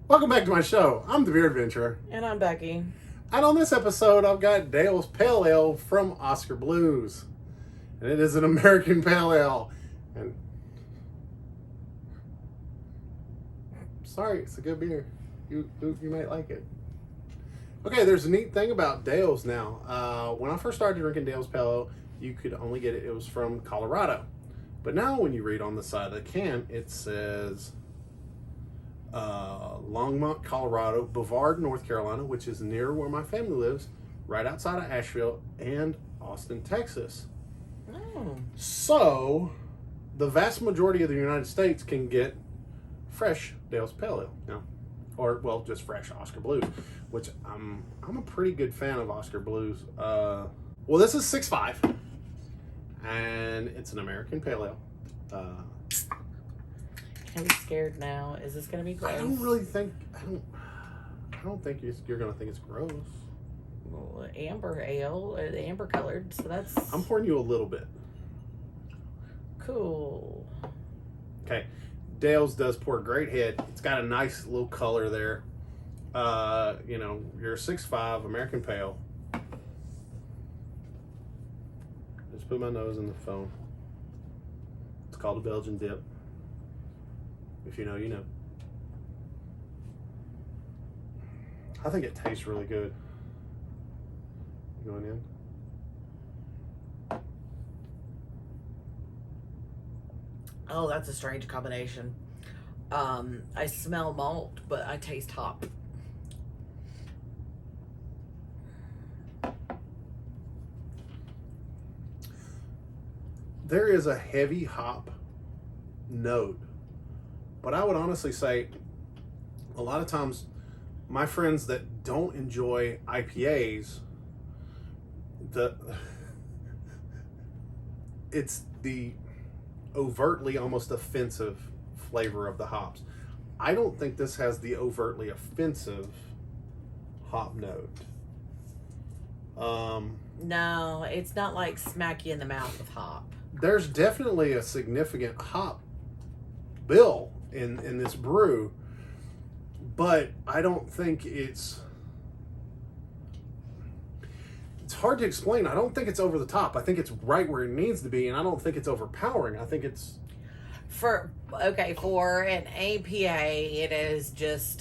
Welcome back to my show. I'm the Beer Adventurer. And I'm Becky. And on this episode, I've got Dale's Pale Ale from Oskar Blues. And it is an American Pale Ale. And sorry, it's a good beer. You might like it. Okay, there's a neat thing about Dale's now. When I first started drinking Dale's Pale Ale, you could only get it. It was from Colorado. But now when you read on the side of the can, it says Longmont, Colorado, Brevard, North Carolina, which is near where my family lives, right outside of Asheville, and Austin, Texas. Oh. So, the vast majority of the United States can get fresh Dale's Pale Ale now, or well, just fresh Oskar Blues, which I'm a pretty good fan of Oskar Blues. Well, this is 6.5, and it's an American Pale Ale. I'm scared now. Is this gonna be gross? I don't think you're gonna think it's gross. Well, amber ale, amber colored. So that's. I'm pouring you a little bit. Cool. Okay, Dale's does pour a great head. It's got a nice little color there. You're a 6.5 American Pale. Just put my nose in the foam. It's called a Belgian dip. If you know, you know. I think it tastes really good. Going in. Oh, that's a strange combination. I smell malt, but I taste hop. There is a heavy hop note. But I would honestly say, a lot of times, my friends that don't enjoy IPAs, it's the overtly almost offensive flavor of the hops. I don't think this has the overtly offensive hop note. No, it's not like smack you in the mouth with hop. There's definitely a significant hop bill in this brew, but I don't think it's hard to explain. I don't think it's over the top. I think it's right where it needs to be, and I don't think it's overpowering. I think it's for an APA,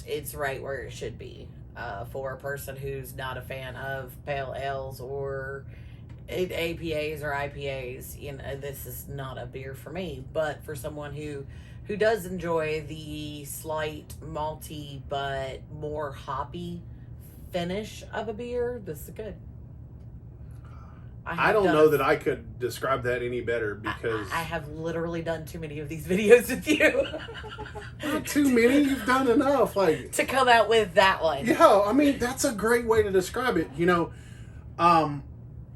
it's right where it should be. For a person who's not a fan of pale ales or APAs or IPAs, this is not a beer for me. But for someone who does enjoy the slight malty but more hoppy finish of a beer, this is good. I don't know that I could describe that any better because I have literally done too many of these videos with you. Not too many. You've done enough, to come out with that one. Yeah, I mean that's a great way to describe it.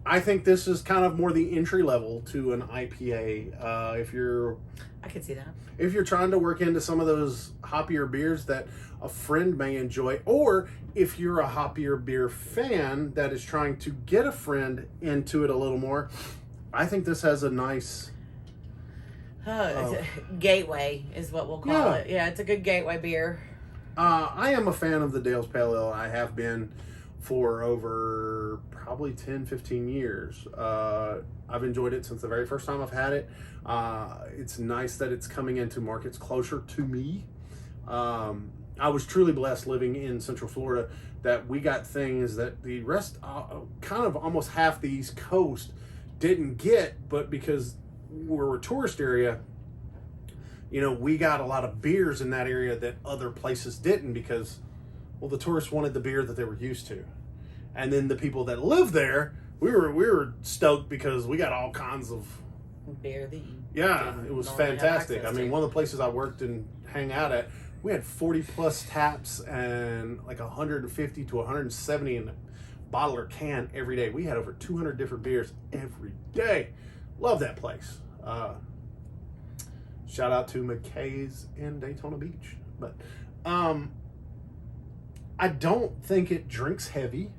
I think this is kind of more the entry level to an IPA. I could see that. If you're trying to work into some of those hoppier beers that a friend may enjoy, or if you're a hoppier beer fan that is trying to get a friend into it a little more, I think this has a nice gateway is what we'll call it. Yeah, it's a good gateway beer. I am a fan of the Dale's Pale Ale. I have been for over probably 10, 15 years. I've enjoyed it since the very first time I've had it. It's nice that it's coming into markets closer to me. I was truly blessed living in Central Florida that we got things that the rest, kind of almost half the East Coast didn't get, but because we're a tourist area, we got a lot of beers in that area that other places didn't because, well, the tourists wanted the beer that they were used to. And then the people that live there, we were stoked because we got all kinds of beer that you it was fantastic. I mean, one of the places I worked and hang out at, we had 40 plus taps and like 150 to 170 in a bottle or can every day. We had over 200 different beers every day. Love that place. Shout out to McKay's in Daytona Beach. But I don't think it drinks heavy.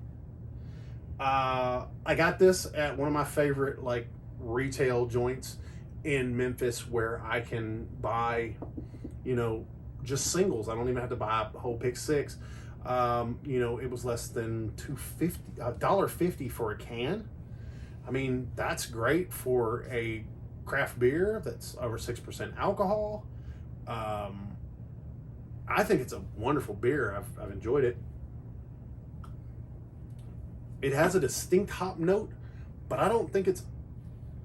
I got this at one of my favorite retail joints in Memphis where I can buy, just singles. I don't even have to buy a whole pick six. It was less than $1.50 for a can. I mean, that's great for a craft beer that's over 6% alcohol. I think it's a wonderful beer. I've enjoyed it. It has a distinct hop note, but I don't think it's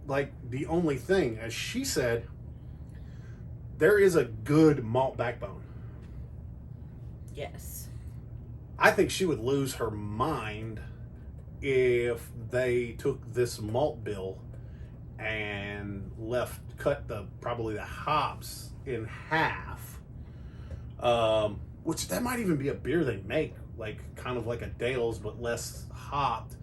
like the only thing. As she said, there is a good malt backbone. Yes. I think she would lose her mind if they took this malt bill and cut probably the hops in half. Which that might even be a beer they make, like kind of like a Dale's but less hopped,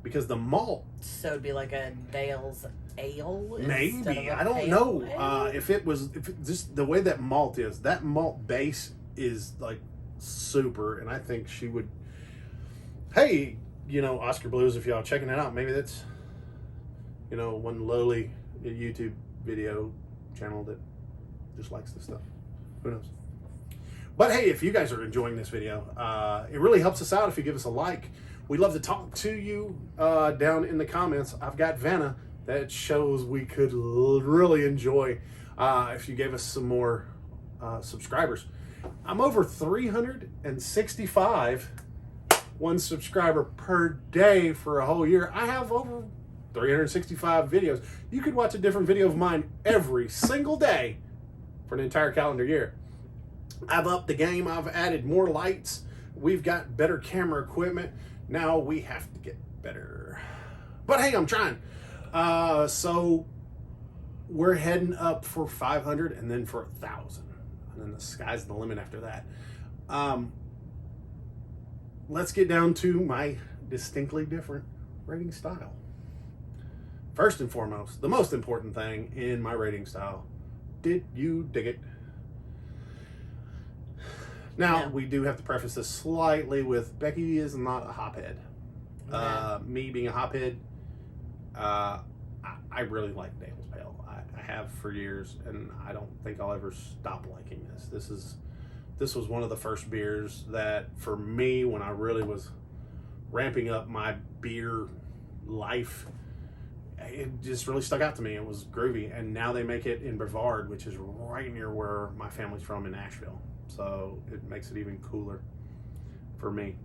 because the malt. So it'd be like a Dale's ale. Maybe, I don't know. If just the way that malt base is like super, and I think she would. Hey, Oskar Blues, if y'all checking it out, maybe that's one lowly YouTube video channel that just likes this stuff. Who knows? But hey, if you guys are enjoying this video, it really helps us out if you give us a like. We'd love to talk to you down in the comments. I've got Vanna that shows we could really enjoy if you gave us some more subscribers. I'm over 365 one subscriber per day for a whole year. I have over 365 videos. You could watch a different video of mine every single day for an entire calendar year. I've upped the game. I've added more lights. We've got better camera equipment. Now we have to get better. But hey, I'm trying. So we're heading up for 500 and then for 1,000. And then the sky's the limit after that. Let's get down to my distinctly different rating style. First and foremost, the most important thing in my rating style, did you dig it? Now, we do have to preface this slightly with Becky is not a hophead. Me being a hophead, I really like Dale's Pale. I have for years, and I don't think I'll ever stop liking this. This was one of the first beers that, for me, when I really was ramping up my beer life, it just really stuck out to me. It was groovy, and now they make it in Brevard, which is right near where my family's from in Nashville. So it makes it even cooler for me.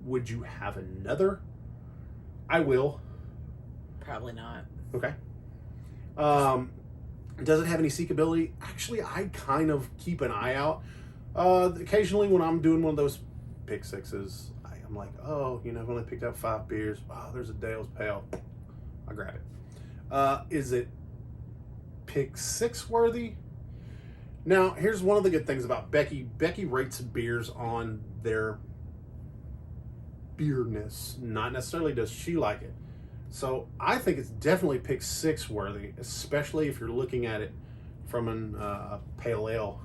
Would you have another? I will. Probably not. Okay. Does it have any seekability? Actually, I kind of keep an eye out. Occasionally when I'm doing one of those pick sixes, I'm like, oh, I've only picked up 5 beers. Oh, there's a Dale's Pale. I'll grab it. Is it pick 6 worthy? Now, here's one of the good things about Becky. Becky rates beers on their beerness. Not necessarily does she like it. So I think it's definitely pick 6 worthy, especially if you're looking at it from a pale ale.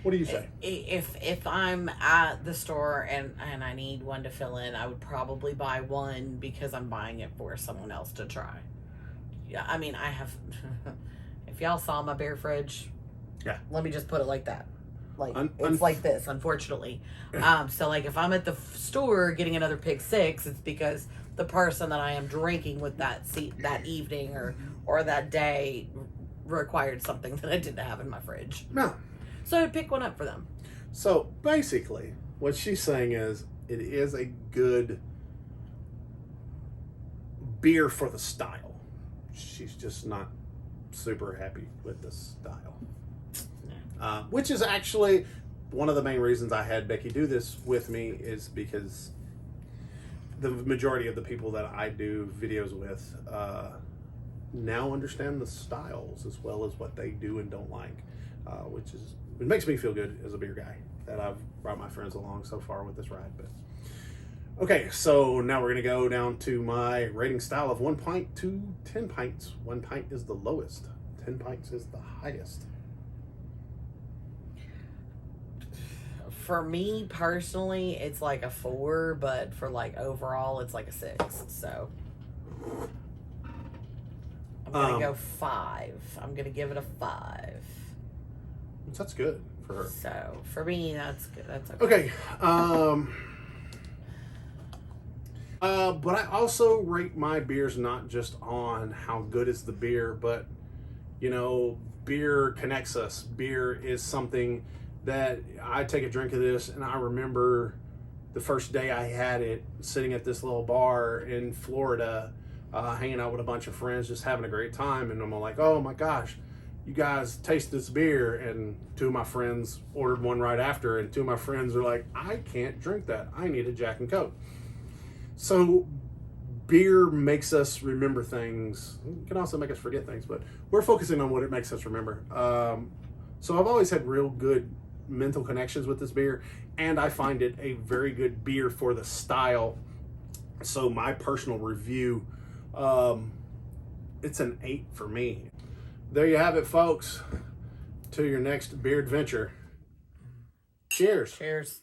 What do you say? If I'm at the store and I need one to fill in, I would probably buy one because I'm buying it for someone else to try. Yeah, I mean, I have. If y'all saw my beer fridge, yeah. Let me just put it like that. Like it's like this, unfortunately. So like if I'm at the store getting another pick 6, it's because the person that I am drinking with that evening or that day required something that I didn't have in my fridge. No. So I'd pick one up for them. So basically, what she's saying is it is a good beer for the style. She's just not super happy with the style. Which is actually one of the main reasons I had Becky do this with me, is because the majority of the people that I do videos with now understand the styles as well as what they do and don't like, it makes me feel good as a beer guy that I've brought my friends along so far with this ride. But okay, so now we're going to go down to my rating style of 1 pint to 10 pints. 1 pint is the lowest, 10 pints is the highest. For me personally, it's like a 4, but for like overall, it's like a 6. So I'm gonna go 5. I'm gonna give it a 5. So that's good for her. So for me, that's good. That's Okay. But I also rate my beers not just on how good is the beer, but you know, beer connects us. Beer is something that I take a drink of this, and I remember the first day I had it, sitting at this little bar in Florida, hanging out with a bunch of friends, just having a great time. And I'm like, oh my gosh, you guys taste this beer. And two of my friends ordered one right after, and two of my friends are like, I can't drink that. I need a Jack and Coke. So beer makes us remember things. It can also make us forget things, but we're focusing on what it makes us remember. So I've always had real good mental connections with this beer, and I find it a very good beer for the style. So my personal review, it's an 8 for me. There you have it, folks. To your next beer adventure. Cheers. Cheers.